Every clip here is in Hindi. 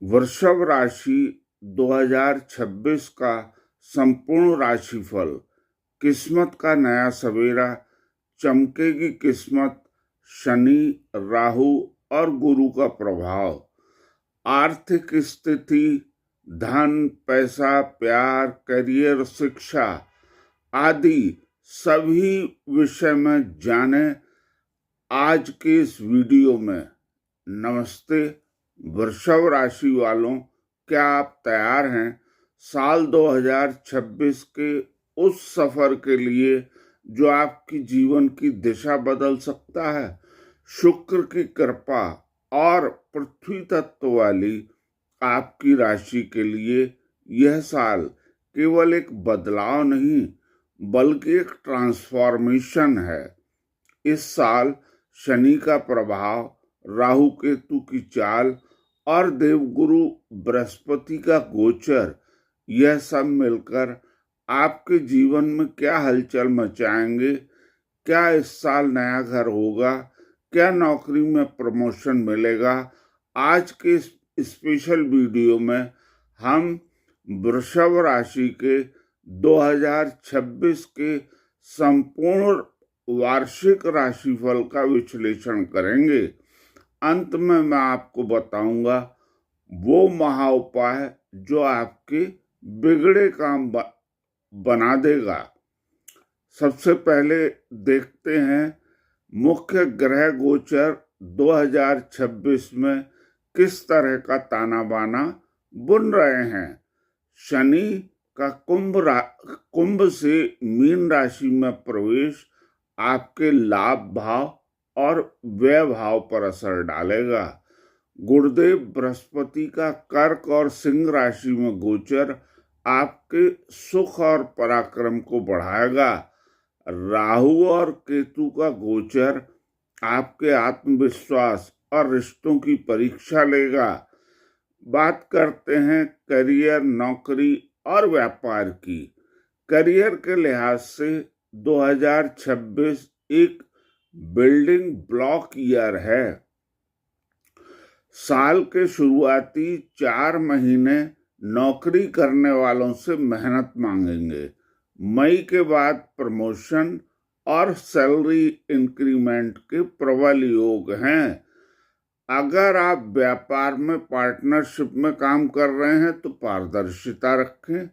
वृषभ राशि 2026 का संपूर्ण राशिफल। किस्मत का नया सवेरा, चमकेगी किस्मत, शनि, राहु और गुरु का प्रभाव, आर्थिक स्थिति, धन, पैसा, प्यार, करियर, शिक्षा आदि सभी विषय में जाने आज के इस वीडियो में। नमस्ते वृषभ राशि वालों, क्या आप तैयार हैं साल 2026 के उस सफर के लिए जो आपकी जीवन की दिशा बदल सकता है? शुक्र की कृपा और पृथ्वी तत्व वाली आपकी राशि के लिए यह साल केवल एक बदलाव नहीं बल्कि एक ट्रांसफॉर्मेशन है। इस साल शनि का प्रभाव, राहु केतु की चाल और देवगुरु बृहस्पति का गोचर, यह सब मिलकर आपके जीवन में क्या हलचल मचाएंगे। क्या इस साल नया घर होगा? क्या नौकरी में प्रमोशन मिलेगा? आज के स्पेशल वीडियो में हम वृषभ राशि के 2026 के संपूर्ण वार्षिक राशिफल का विश्लेषण करेंगे। अंत में मैं आपको बताऊंगा वो महा उपाय जो आपके बिगड़े काम बना देगा। सबसे पहले देखते हैं मुख्य ग्रह गोचर 2026 में किस तरह का ताना बाना बुन रहे हैं। शनि का कुंभ से मीन राशि में प्रवेश आपके लाभ भाव और व्यय भाव पर असर डालेगा। गुरुदेव बृहस्पति का कर्क और सिंह राशि में गोचर आपके सुख और पराक्रम को बढ़ाएगा। राहु और केतु का गोचर आपके आत्मविश्वास और रिश्तों की परीक्षा लेगा। बात करते हैं करियर, नौकरी और व्यापार की। करियर के लिहाज से 2026 एक बिल्डिंग ब्लॉक ईयर है। साल के शुरुआती 4 महीने नौकरी करने वालों से मेहनत मांगेंगे। मई के बाद प्रमोशन और सैलरी इंक्रीमेंट के प्रबल योग हैं। अगर आप व्यापार में पार्टनरशिप में काम कर रहे हैं तो पारदर्शिता रखें।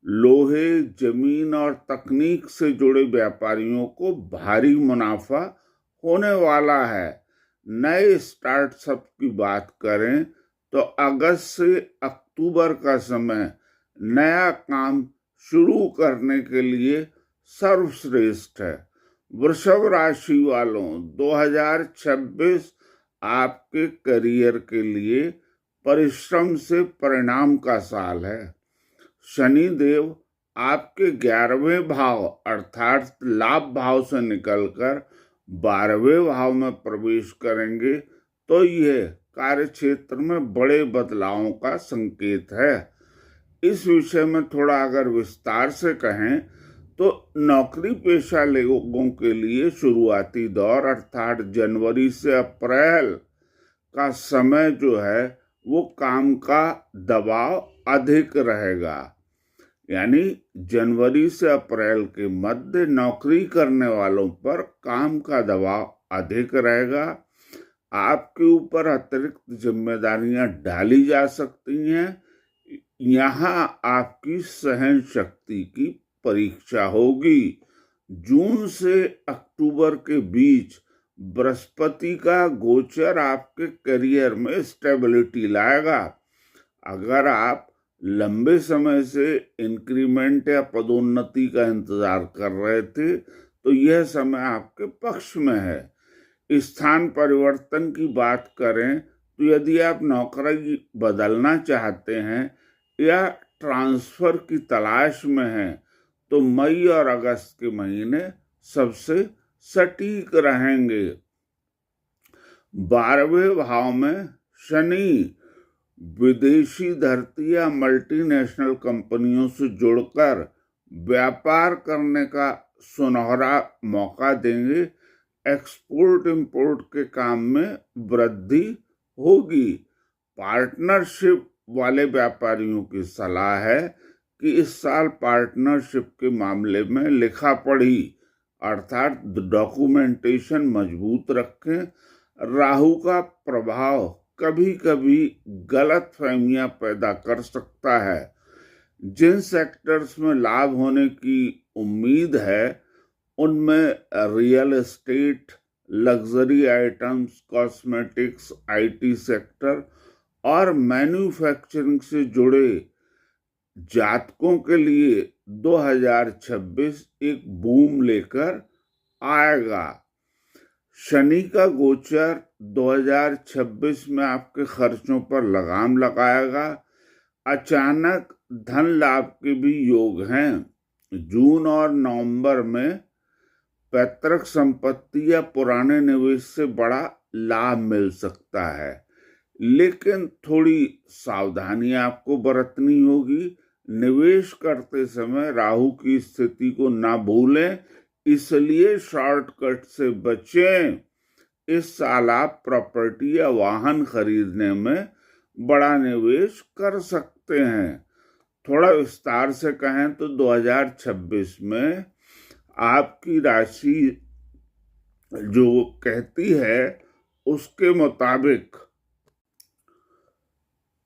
लोहे, जमीन और तकनीक से जुड़े व्यापारियों को भारी मुनाफा होने वाला है। नए स्टार्टअप की बात करें तो अगस्त से अक्टूबर का समय नया काम शुरू करने के लिए सर्वश्रेष्ठ है। वृषभ राशि वालों, 2026 आपके करियर के लिए परिश्रम से परिणाम का साल है। शनि देव आपके 11वें भाव अर्थात लाभ भाव से निकलकर 12वें भाव में प्रवेश करेंगे तो यह कार्य क्षेत्र में बड़े बदलावों का संकेत है। इस विषय में थोड़ा अगर विस्तार से कहें तो नौकरी पेशा लोगों के लिए शुरुआती दौर अर्थात जनवरी से अप्रैल का समय जो है वो काम का दबाव अधिक रहेगा। यानी जनवरी से अप्रैल के मध्य नौकरी करने वालों पर काम का दबाव अधिक रहेगा। आपके ऊपर अतिरिक्त जिम्मेदारियां डाली जा सकती हैं। यहाँ आपकी सहन शक्ति की परीक्षा होगी। जून से अक्टूबर के बीच बृहस्पति का गोचर आपके करियर में स्टेबिलिटी लाएगा। अगर आप लंबे समय से इंक्रीमेंट या पदोन्नति का इंतजार कर रहे थे तो यह समय आपके पक्ष में है। स्थान परिवर्तन की बात करें तो यदि आप नौकरी बदलना चाहते हैं या ट्रांसफर की तलाश में हैं तो मई और अगस्त के महीने सबसे सटीक रहेंगे। 12वें भाव में शनि विदेशी धरती या मल्टीनेशनल कंपनियों से जुड़कर व्यापार करने का सुनहरा मौका देंगे। एक्सपोर्ट इंपोर्ट के काम में वृद्धि होगी। पार्टनरशिप वाले व्यापारियों की सलाह है कि इस साल पार्टनरशिप के मामले में लिखा पढ़ी अर्थात डॉक्यूमेंटेशन मजबूत रखें। राहु का प्रभाव कभी कभी गलत फहमियां पैदा कर सकता है। जिन सेक्टर्स में लाभ होने की उम्मीद है उनमें real estate, luxury items, cosmetics, IT sector और मैन्युफैक्चरिंग से जुड़े जातकों के लिए 2026 एक बूम लेकर आएगा। शनि का गोचर 2026 में आपके खर्चों पर लगाम लगाएगा। अचानक धन लाभ के भी योग हैं। जून और नवंबर में पैतृक संपत्ति या पुराने निवेश से बड़ा लाभ मिल सकता है, लेकिन थोड़ी सावधानी आपको बरतनी होगी। निवेश करते समय राहु की स्थिति को ना भूलें, इसलिए शॉर्टकट से बचें। इस साल आप प्रॉपर्टी या वाहन खरीदने में बड़ा निवेश कर सकते हैं। थोड़ा विस्तार से कहें तो 2026 में आपकी राशि जो कहती है उसके मुताबिक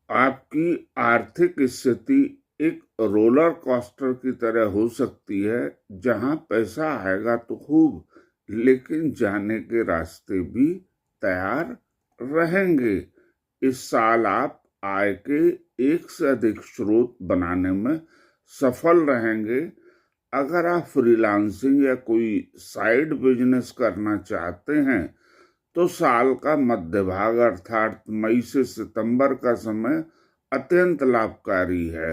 आपकी आर्थिक स्थिति एक रोलर कोस्टर की तरह हो सकती है, जहां पैसा आएगा तो खूब, लेकिन जाने के रास्ते भी तैयार रहेंगे। इस साल आप आय के एक से अधिक स्रोत बनाने में सफल रहेंगे। अगर आप फ्रीलांसिंग या कोई साइड बिजनेस करना चाहते हैं तो साल का मध्य भाग अर्थात मई से सितंबर का समय अत्यंत लाभकारी है।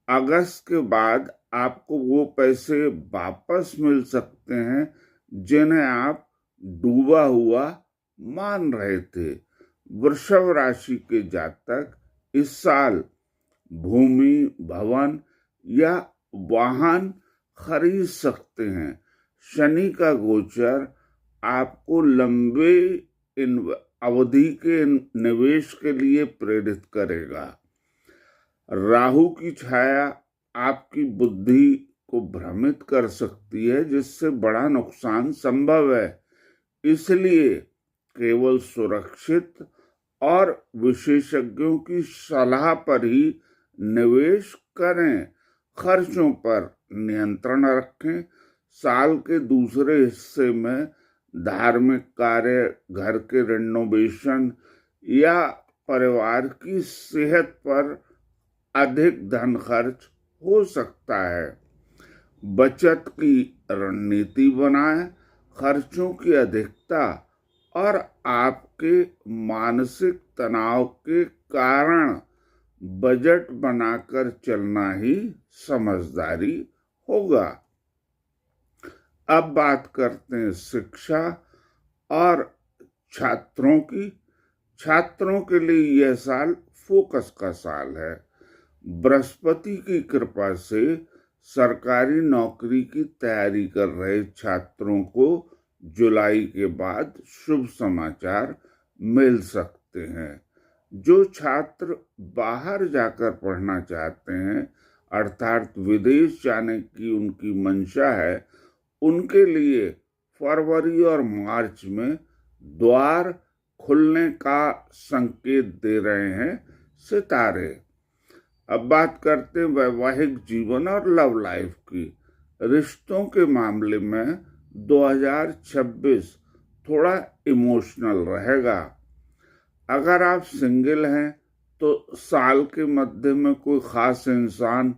अगस्त के बाद आपको वो पैसे वापस मिल सकते हैं जिन्हें आप डूबा हुआ मान रहे थे। वृषभ राशि के जातक इस साल भूमि, भवन या वाहन खरीद सकते हैं। शनि का गोचर आपको लंबे अवधि के निवेश के लिए प्रेरित करेगा। राहु की छाया आपकी बुद्धि को भ्रमित कर सकती है, जिससे बड़ा नुकसान संभव है। इसलिए केवल सुरक्षित और विशेषज्ञों की सलाह पर ही निवेश करें। खर्चों पर नियंत्रण रखें। साल के दूसरे हिस्से में धार्मिक कार्य, घर के रेनोवेशन या परिवार की सेहत पर अधिक धन खर्च हो सकता है। बचत की रणनीति बनाएं। खर्चों की अधिकता और आपके मानसिक तनाव के कारण बजट बनाकर चलना ही समझदारी होगा। अब बात करते हैं शिक्षा और छात्रों की। छात्रों के लिए यह साल फोकस का साल है। बृहस्पति की कृपा से सरकारी नौकरी की तैयारी कर रहे छात्रों को जुलाई के बाद शुभ समाचार मिल सकते हैं। जो छात्र बाहर जाकर पढ़ना चाहते हैं अर्थात विदेश जाने की उनकी मंशा है, उनके लिए फरवरी और मार्च में द्वार खुलने का संकेत दे रहे हैं सितारे। अब बात करते हैं वैवाहिक जीवन और लव लाइफ की। रिश्तों के मामले में 2026 थोड़ा इमोशनल रहेगा। अगर आप सिंगल हैं तो साल के मध्य में कोई खास इंसान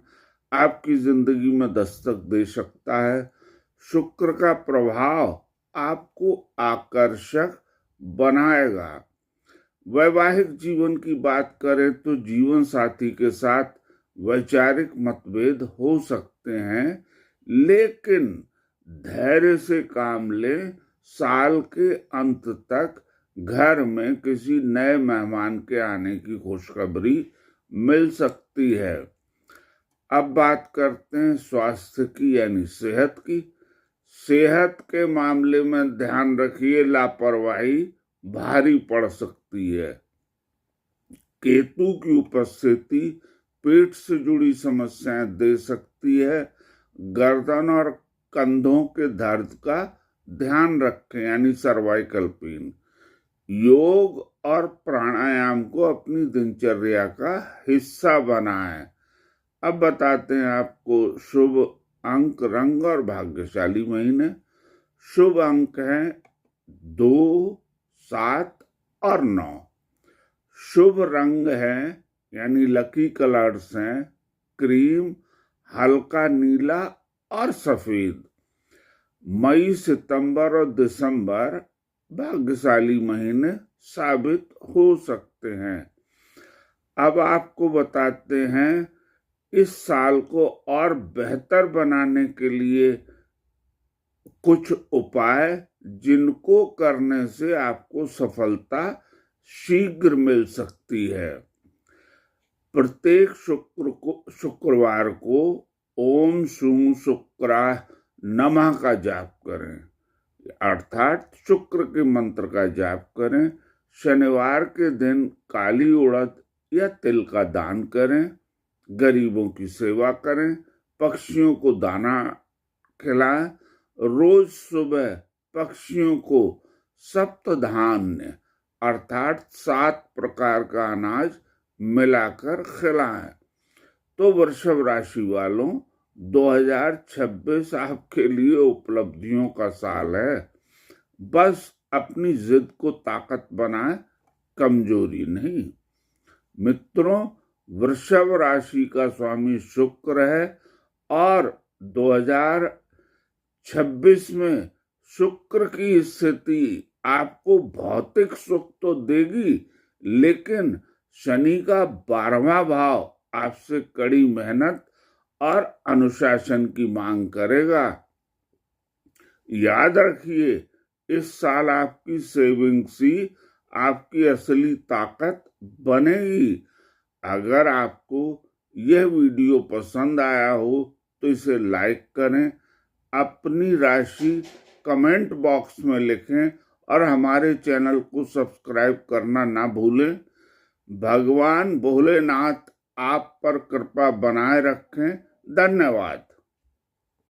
आपकी जिंदगी में दस्तक दे सकता है। शुक्र का प्रभाव आपको आकर्षक बनाएगा। वैवाहिक जीवन की बात करें तो जीवन साथी के साथ वैचारिक मतभेद हो सकते हैं, लेकिन धैर्य से काम लें। साल के अंत तक घर में किसी नए मेहमान के आने की खुशखबरी मिल सकती है। अब बात करते हैं स्वास्थ्य की यानी सेहत की। सेहत के मामले में ध्यान रखिए, लापरवाही भारी पड़ सकती है। केतु की उपस्थिति पेट से जुड़ी समस्याएं दे सकती है। गर्दन और कंधों के दर्द का ध्यान रखें, यानी सर्वाइकल पेन। योग और प्राणायाम को अपनी दिनचर्या का हिस्सा बनाएं। अब बताते हैं आपको शुभ अंक, रंग और भाग्यशाली महीने। शुभ अंक हैं 2, 7 और 9। शुभ रंग है यानी लकी कलर्स हैं क्रीम, हल्का नीला और सफेद। मई, सितंबर और दिसंबर भाग्यशाली महीने साबित हो सकते हैं। अब आपको बताते हैं इस साल को और बेहतर बनाने के लिए कुछ उपाय जिनको करने से आपको सफलता शीघ्र मिल सकती है। प्रत्येक शुक्रवार को ओम शूं शुक्राय नमः का जाप करें, अर्थात शुक्र के मंत्र का जाप करें। शनिवार के दिन काली उड़द या तिल का दान करें। गरीबों की सेवा करें। पक्षियों को दाना खिलाएं। रोज सुबह पक्षियों को सप्तधान्य अर्थात 7 प्रकार का अनाज मिलाकर खिलाएं। तो वृषभ राशि वालों, 2026 आपके लिए उपलब्धियों का साल है। बस अपनी जिद को ताकत बनाएं, कमजोरी नहीं। मित्रों, वृषभ राशि का स्वामी शुक्र है और 2026 में शुक्र की स्थिति आपको भौतिक सुख तो देगी, लेकिन शनि का 12वां भाव आपसे कड़ी मेहनत और अनुशासन की मांग करेगा। याद रखिए, इस साल आपकी सेविंग्स ही आपकी असली ताकत बनेगी। अगर आपको यह वीडियो पसंद आया हो तो इसे लाइक करें, अपनी राशि कमेंट बॉक्स में लिखें और हमारे चैनल को सब्सक्राइब करना ना भूलें। भगवान भोलेनाथ आप पर कृपा बनाए रखें। धन्यवाद।